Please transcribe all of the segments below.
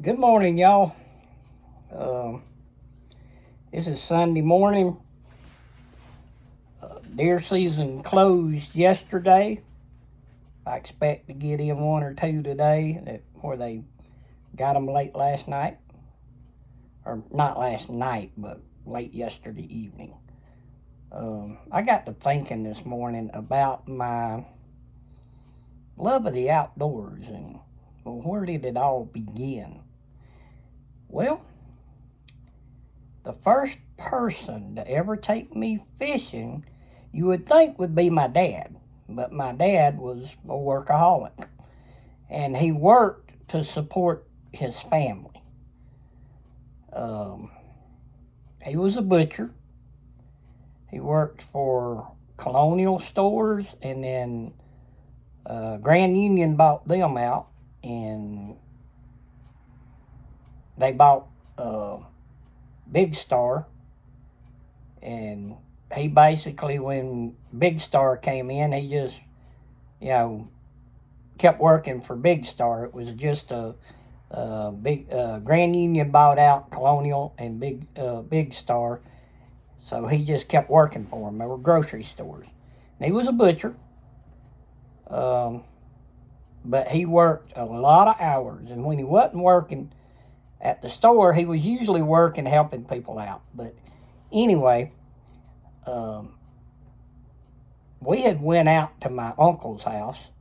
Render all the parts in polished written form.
Good morning, y'all. Um, this is Sunday morning. Deer season closed yesterday. I expect to get in one or two today where they got them late last night. Or not last night, but late yesterday evening. I got to thinking this morning about my love of the outdoors and where did it all begin? Well, the first person to ever take me fishing, you would think would be my dad. But my dad was a workaholic. And he worked to support his family. He was a butcher. He worked for Colonial Stores, and then Grand Union bought them out. And they bought Big Star, and he basically, when Big Star came in, he just, kept working for Big Star. It was just a big Grand Union bought out Colonial and Big Star, so he just kept working for them. They were grocery stores, and he was a butcher. But he worked a lot of hours, and when he wasn't working at the store, he was usually working helping people out. But anyway, we had went out to my uncle's house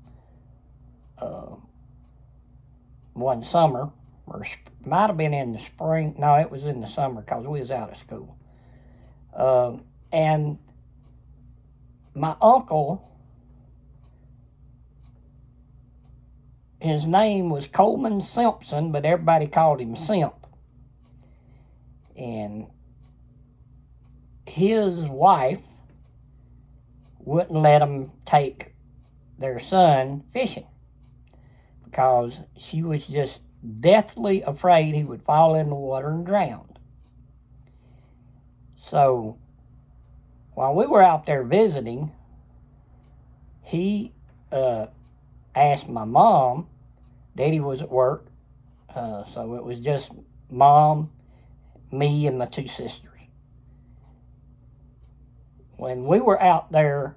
one summer, or might have been in the spring. No, it was in the summer because we was out of school. And my uncle, his name was Coleman Simpson, but everybody called him Simp. And his wife wouldn't let him take their son fishing because she was just deathly afraid he would fall in the water and drown. So while we were out there visiting, he asked my mom. Daddy was at work, so it was just mom, me, and my two sisters. When we were out there,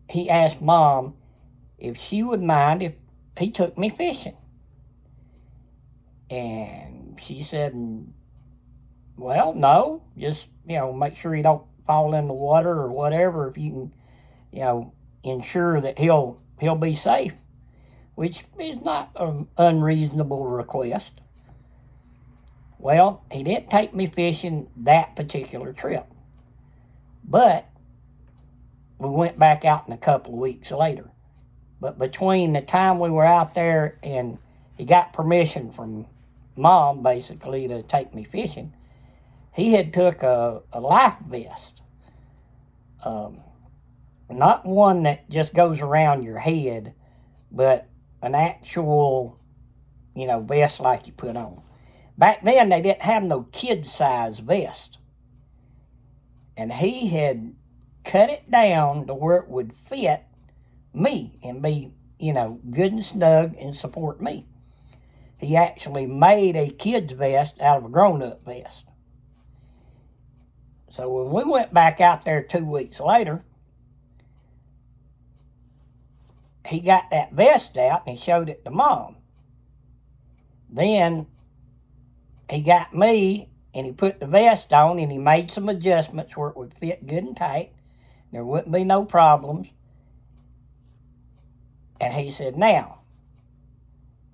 he asked mom if she would mind if he took me fishing. And she said, well, no, just, make sure he don't fall in the water or whatever, if you can, ensure that he'll be safe, which is not an unreasonable request. Well, he didn't take me fishing that particular trip, but we went back out in a couple of weeks later. But between the time we were out there and he got permission from mom, basically, to take me fishing, he had took a life vest. Not one that just goes around your head, but an actual, vest like you put on. Back then, they didn't have no kid-size vest. And he had cut it down to where it would fit me and be, good and snug and support me. He actually made a kid's vest out of a grown-up vest. So when we went back out there 2 weeks later, he got that vest out and he showed it to mom. Then he got me and he put the vest on and he made some adjustments where it would fit good and tight. There wouldn't be no problems. And he said, now,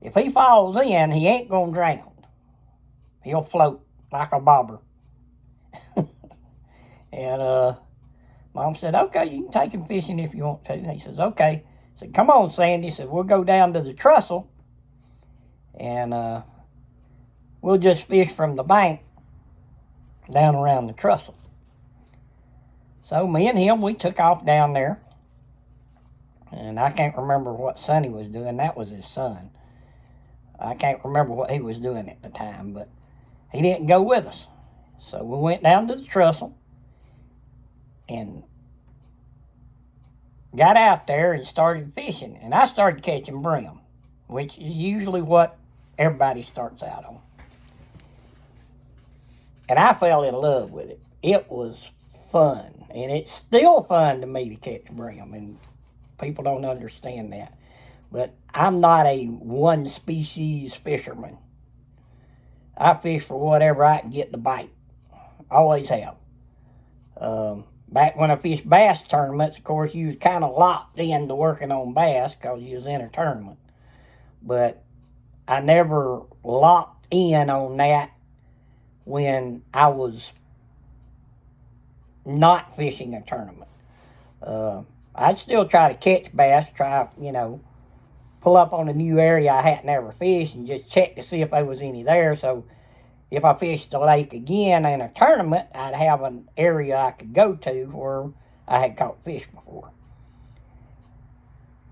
if he falls in, he ain't going to drown. He'll float like a bobber. And mom said, okay, you can take him fishing if you want to. And he says, okay. I said, come on, Sandy. He said, we'll go down to the trestle and we'll just fish from the bank down around the trestle. So me and him, we took off down there. And I can't remember what Sonny was doing. That was his son. I can't remember what he was doing at the time, but he didn't go with us. So we went down to the trestle and got out there and started fishing. And I started catching brim, which is usually what everybody starts out on. And I fell in love with it. It was fun. And it's still fun to me to catch brim. And people don't understand that. But I'm not a one species fisherman. I fish for whatever I can get to bite. Always have. Back when I fished bass tournaments, of course, you was kind of locked into working on bass because you was in a tournament. But I never locked in on that when I was not fishing a tournament. I'd still try to catch bass, pull up on a new area I hadn't ever fished and just check to see if there was any there. So if I fished the lake again in a tournament, I'd have an area I could go to where I had caught fish before.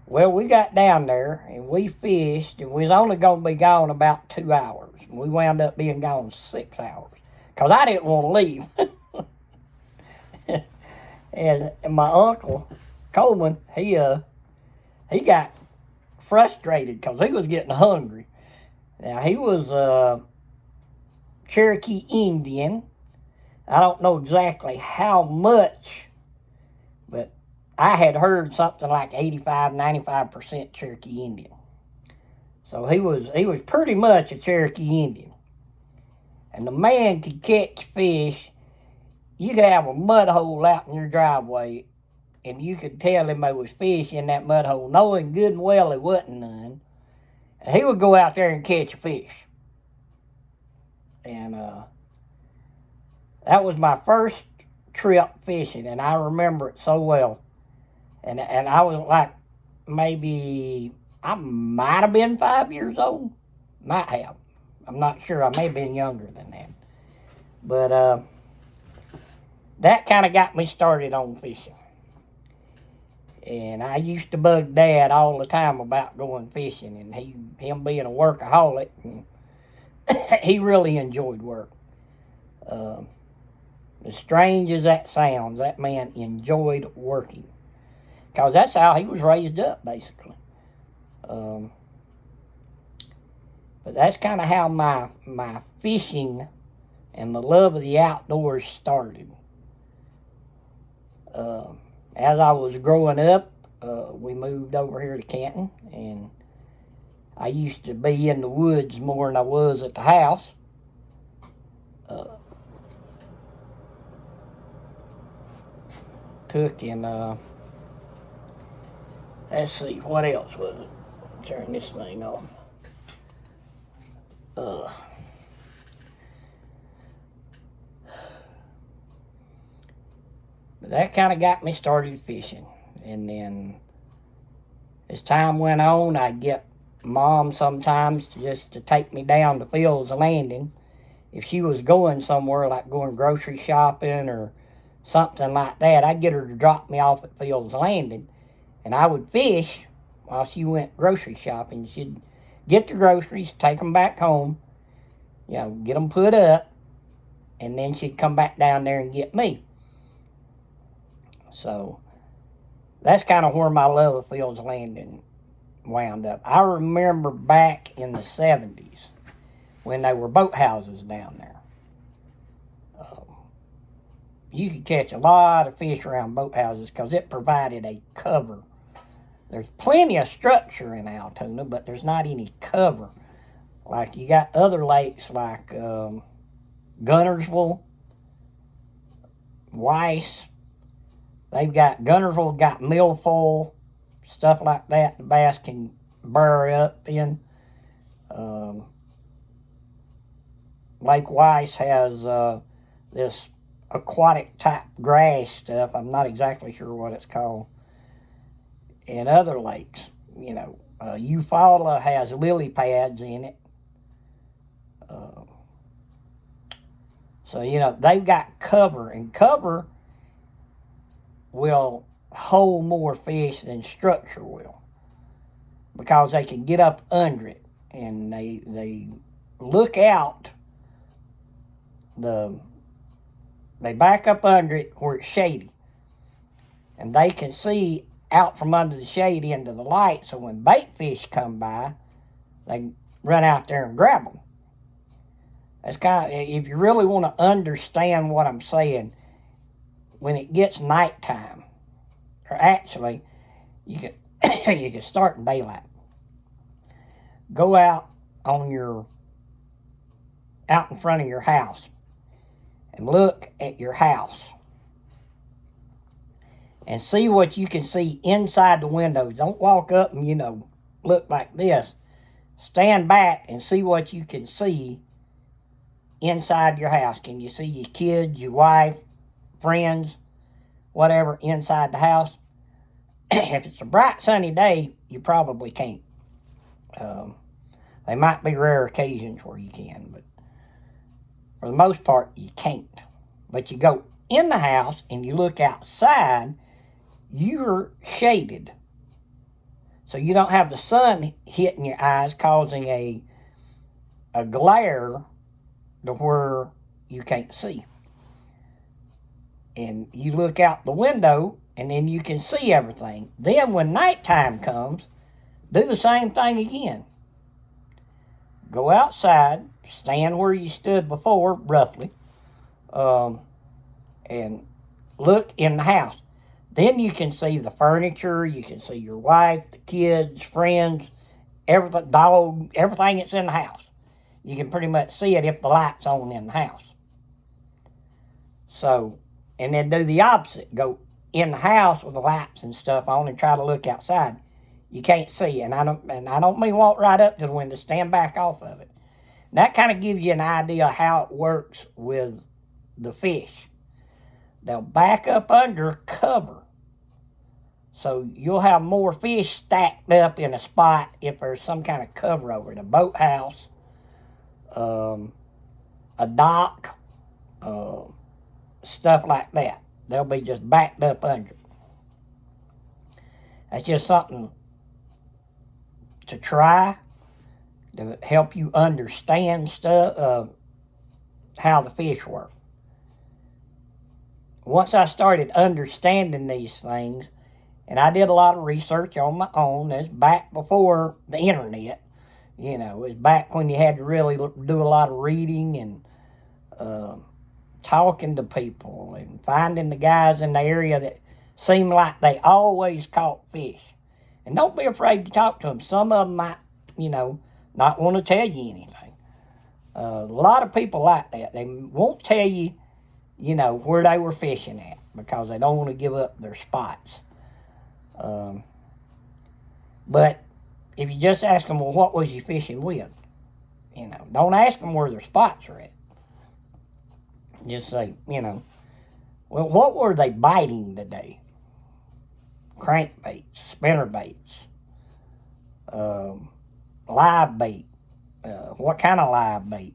Well, we got down there and we fished, and we was only going to be gone about 2 hours. We wound up being gone 6 hours because I didn't want to leave. and my uncle, Coleman, he got frustrated because he was getting hungry. Now, he was Cherokee Indian. I don't know exactly how much, but I had heard something like 85, 95% Cherokee Indian. So he was pretty much a Cherokee Indian. And the man could catch fish. You could have a mud hole out in your driveway, and you could tell him there was fish in that mud hole, knowing good and well there wasn't none. And he would go out there and catch a fish. And that was my first trip fishing, and I remember it so well. And I was like, maybe, I might have been 5 years old. Might have. I'm not sure. I may have been younger than that. But that kind of got me started on fishing. And I used to bug Dad all the time about going fishing, and him being a workaholic, and he really enjoyed work. As strange as that sounds, that man enjoyed working. Because that's how he was raised up, basically. But that's kind of how my fishing and the love of the outdoors started. As I was growing up, we moved over here to Canton, and I used to be in the woods more than I was at the house. Let's see, what else was it? Turn this thing off. But that kind of got me started fishing. And then as time went on, I'd get Mom sometimes just to take me down to Phil's Landing. If she was going somewhere, like going grocery shopping or something like that, I'd get her to drop me off at Phil's Landing. And I would fish while she went grocery shopping. She'd get the groceries, take them back home, get them put up, and then she'd come back down there and get me. So that's kind of where my love of Phil's Landing wound up. I remember back in the 70s when there were boathouses down there. You could catch a lot of fish around boathouses because it provided a cover. There's plenty of structure in Altoona, but there's not any cover. Like you got other lakes like Guntersville, Weiss. Guntersville got milfoil, stuff like that the bass can burrow up in. Lake Weiss has this aquatic type grass stuff. I'm not exactly sure what it's called. And other lakes, Eufaula has lily pads in it. So, they've got cover, and cover will hold more fish than structure will because they can get up under it, and they look out. They back up under it where it's shady, and they can see out from under the shade into the light, so when bait fish come by, they can run out there and grab them. That's kind of, if you really want to understand what I'm saying, when it gets nighttime, or actually, you can you can start in daylight. Go out in front of your house and look at your house and see what you can see inside the windows. Don't walk up and, look like this. Stand back and see what you can see inside your house. Can you see your kids, your wife, friends, whatever inside the house? If it's a bright sunny day, you probably can't. There might be rare occasions where you can, but for the most part, you can't. But you go in the house and you look outside, you're shaded. So you don't have the sun hitting your eyes, causing a glare to where you can't see. And you look out the window, and then you can see everything. Then when nighttime comes, do the same thing again. Go outside, stand where you stood before, roughly, and look in the house. Then you can see the furniture, you can see your wife, the kids, friends, everything, dog, everything that's in the house. You can pretty much see it if the light's on in the house. So, and then do the opposite. Go in the house with the lights and stuff on and try to look outside. You can't see, and I don't mean walk right up to the window, stand back off of it. And that kind of gives you an idea of how it works with the fish. They'll back up under cover. So you'll have more fish stacked up in a spot if there's some kind of cover over it. A boathouse, a dock, stuff like that. They'll be just backed up under it. That's just something to try to help you understand stuff, how the fish work. Once I started understanding these things, and I did a lot of research on my own. It's back before the internet. It's back when you had to really do a lot of reading and talking to people and finding the guys in the area that seemed like they always caught fish. And don't be afraid to talk to them. Some of them might, not want to tell you anything. A lot of people like that. They won't tell you, where they were fishing at because they don't want to give up their spots. But if you just ask them, well, what was you fishing with? Don't ask them where their spots are at. Just say, well, what were they biting today? Crankbaits, spinnerbaits, live bait. What kind of live bait?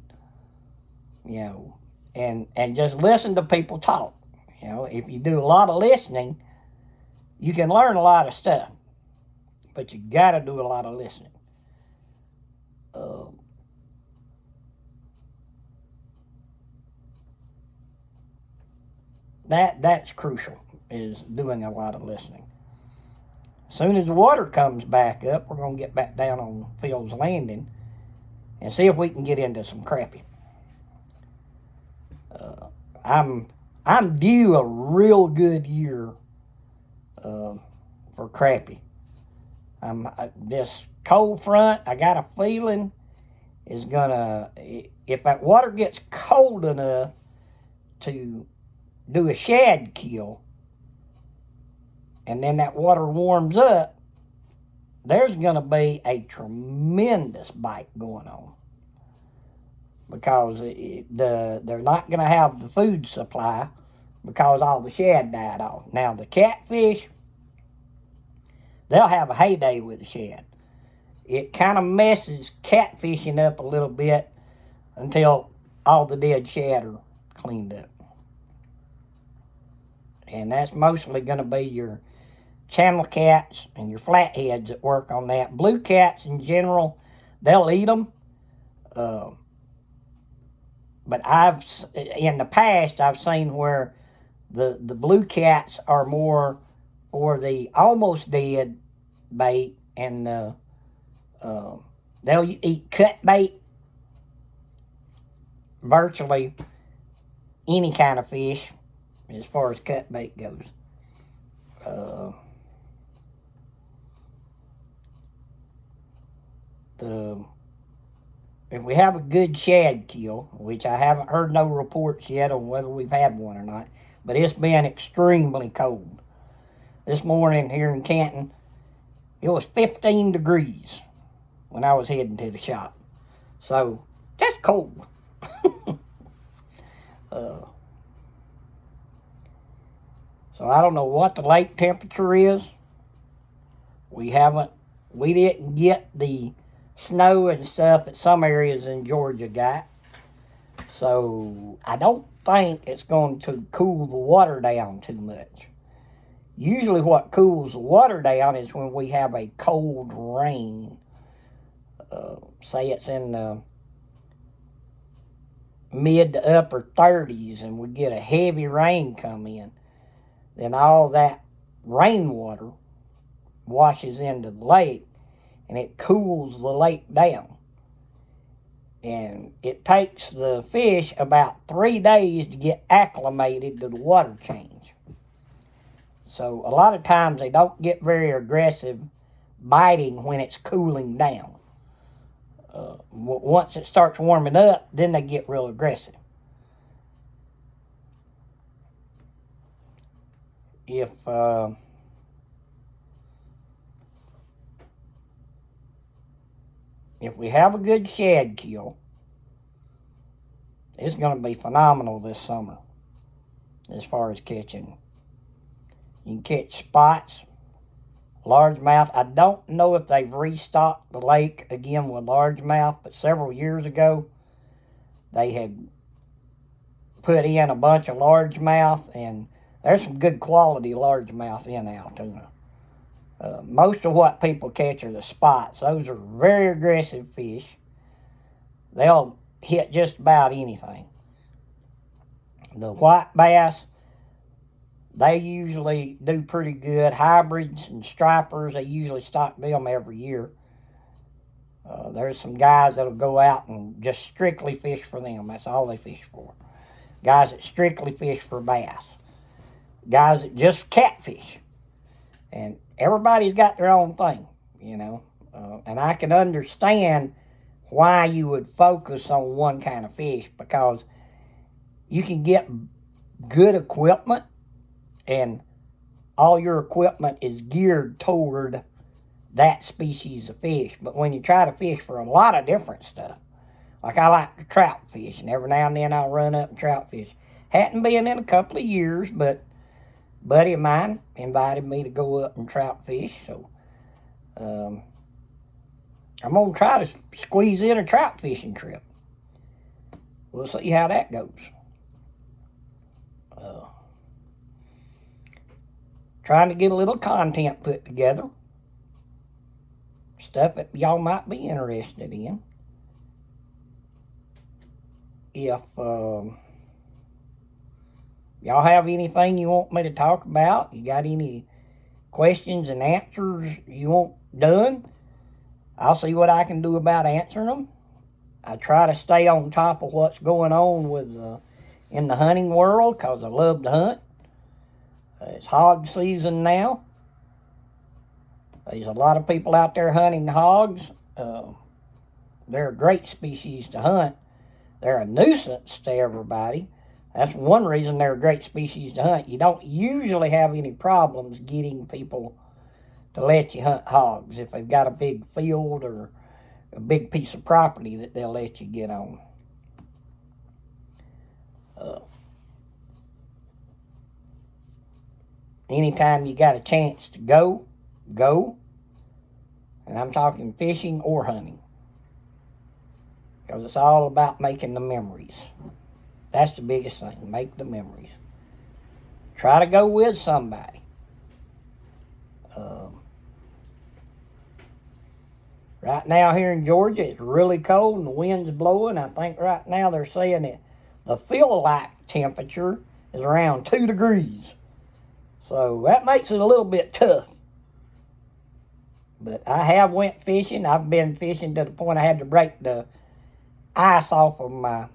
And just listen to people talk. If you do a lot of listening, you can learn a lot of stuff, but you got to do a lot of listening. That's crucial, is doing a lot of listening. As soon as the water comes back up, we're going to get back down on Phil's Landing and see if we can get into some crappie. I'm due a real good year for crappie. This cold front, I got a feeling, is gonna, if that water gets cold enough to do a shad kill, and then that water warms up, there's gonna be a tremendous bite going on. Because they're not gonna have the food supply because all the shad died off. Now the catfish, they'll have a heyday with the shad. It kind of messes catfishing up a little bit until all the dead shad are cleaned up. And that's mostly going to be your channel cats and your flatheads that work on that. Blue cats in general, they'll eat them. But in the past, I've seen where the blue cats are more for the almost dead bait, and they'll eat cut bait virtually any kind of fish as far as cut bait goes. If we have a good shad kill, which I haven't heard no reports yet on whether we've had one or not, but it's been extremely cold. This morning here in Canton, it was 15 degrees when I was heading to the shop. So, that's cold. So I don't know what the lake temperature is. We didn't get the snow and stuff that some areas in Georgia got. So I don't think it's going to cool the water down too much. Usually what cools the water down is when we have a cold rain. Say it's in the mid to upper 30s and we get a heavy rain come in. Then all that rainwater washes into the lake and it cools the lake down. And it takes the fish about 3 days to get acclimated to the water change. So a lot of times they don't get very aggressive biting when it's cooling down. Once it starts warming up, then they get real aggressive. If we have a good shad kill, it's going to be phenomenal this summer as far as catching. You can catch spots, largemouth. I don't know if they've restocked the lake again with largemouth, but several years ago they had put in a bunch of largemouth, and there's some good quality largemouth in Altoona. Most of what people catch are the spots. Those are very aggressive fish. They'll hit just about anything. The white bass, they usually do pretty good. Hybrids and stripers, they usually stock them every year. There's some guys that'll go out and just strictly fish for them. That's all they fish for. Guys that strictly fish for bass. Guys that just catfish. And everybody's got their own thing, you know. And I can understand why you would focus on one kind of fish, because you can get good equipment and all your equipment is geared toward that species of fish. But when you try to fish for a lot of different stuff, like I like to trout fish, and every now and then I'll run up and trout fish. Hadn't been in a couple of years, but a buddy of mine invited me to go up and trout fish, so I'm going to try to squeeze in a trout fishing trip. We'll see how that goes. Trying to get a little content put together. Stuff that y'all might be interested in. If y'all have anything you want me to talk about, you got any questions and answers you want done, I'll see what I can do about answering them. I try to stay on top of what's going on with in the hunting world, because I love to hunt. It's hog season now. There's a lot of people out there hunting hogs. They're a great species to hunt. They're a nuisance to everybody. That's one reason they're a great species to hunt. You don't usually have any problems getting people to let you hunt hogs if they've got a big field or a big piece of property that they'll let you get on. Anytime you got a chance to go. And I'm talking fishing or hunting. Because it's all about making the memories. That's the biggest thing. Make the memories. Try to go with somebody. Right now here in Georgia, it's really cold and the wind's blowing. I think right now they're saying that the feel-like temperature is around 2 degrees. So that makes it a little bit tough. But I have went fishing. I've been fishing to the point I had to break the ice off of my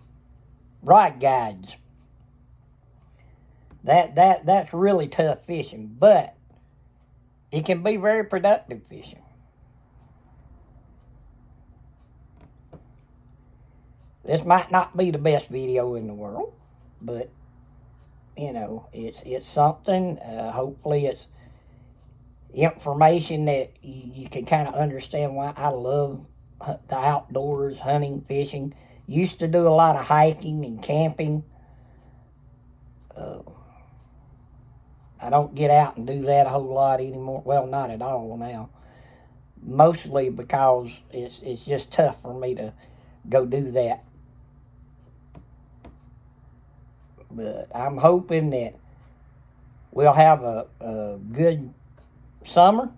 rod guides. That's really tough fishing, but it can be very productive fishing. This might not be the best video in the world, but you know, it's something. Hopefully it's information that you can kind of understand why I love the outdoors, hunting, fishing. Used to do a lot of hiking and camping. I don't get out and do that a whole lot anymore. Well, not at all now. Mostly because it's just tough for me to go do that. But I'm hoping that we'll have a good summer,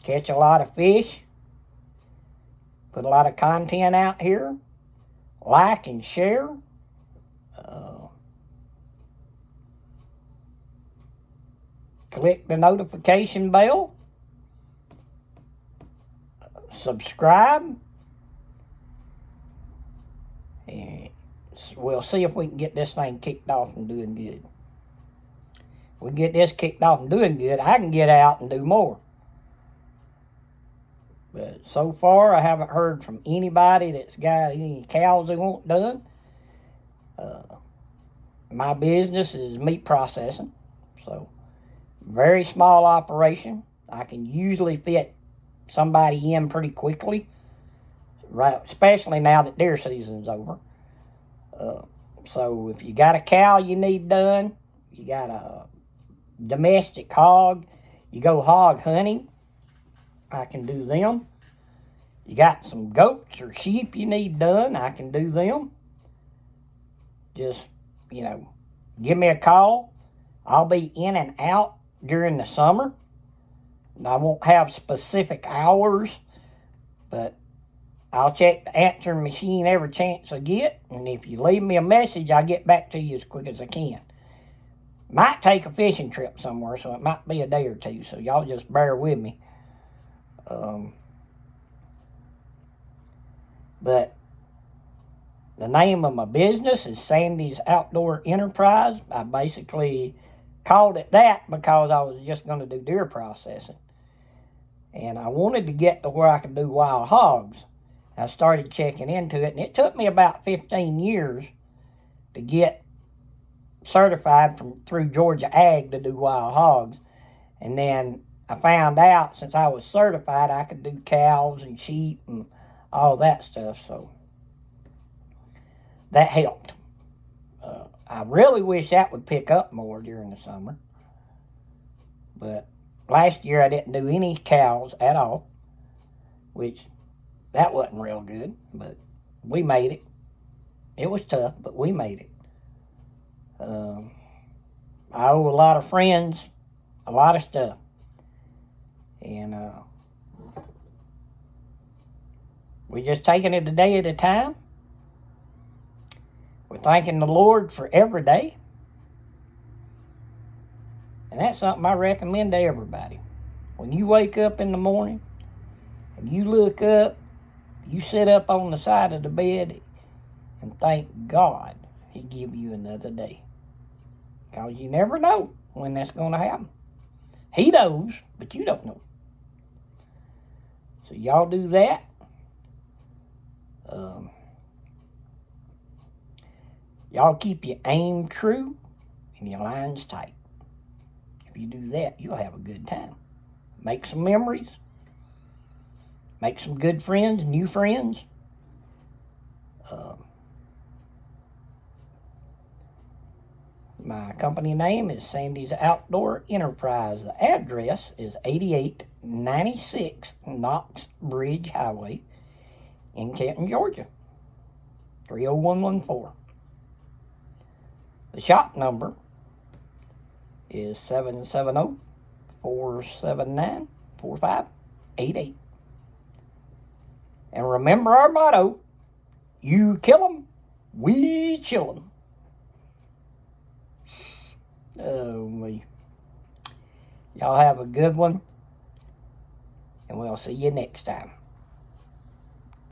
catch a lot of fish, put a lot of content out here, like and share. Click the notification bell, subscribe, and we'll see if we can get this thing kicked off and doing good. If we get this kicked off and doing good, I can get out and do more. But so far, I haven't heard from anybody that's got any cows they want done. My business is meat processing, so very small operation. I can usually fit somebody in pretty quickly, right? Especially now that deer season's over. So if you got a cow you need done, you got a domestic hog, you go hog hunting, I can do them. You got some goats or sheep you need done, I can do them. Just, give me a call. I'll be in and out during the summer. I won't have specific hours, but I'll check the answering machine every chance I get, and if you leave me a message, I'll get back to you as quick as I can. Might take a fishing trip somewhere, so it might be a day or two, so y'all just bear with me. But the name of my business is Sandy's Outdoor Enterprise. I basically called it that because I was just going to do deer processing. And I wanted to get to where I could do wild hogs. I started checking into it, and it took me about 15 years to get certified through Georgia Ag to do wild hogs. And then I found out since I was certified, I could do cows and sheep and all that stuff. So that helped. I really wish that would pick up more during the summer. But last year I didn't do any cows at all, which that wasn't real good, but we made it. It was tough, but we made it. I owe a lot of friends a lot of stuff. And we're just taking it a day at a time. We're thanking the Lord for every day. And that's something I recommend to everybody. When you wake up in the morning and you look up, you sit up on the side of the bed and thank God He give you another day. Because you never know when that's going to happen. He knows, but you don't know. So y'all do that. Y'all keep your aim true and your lines tight. If you do that, you'll have a good time. Make some memories. Make some good friends, new friends. My company name is Sandy's Outdoor Enterprise. The address is 8896 Knox Bridge Highway in Canton, Georgia, 30114. The shop number is 770-479-4588. And remember our motto, you kill 'em, we chill 'em. Oh, me. Y'all have a good one, and we'll see you next time.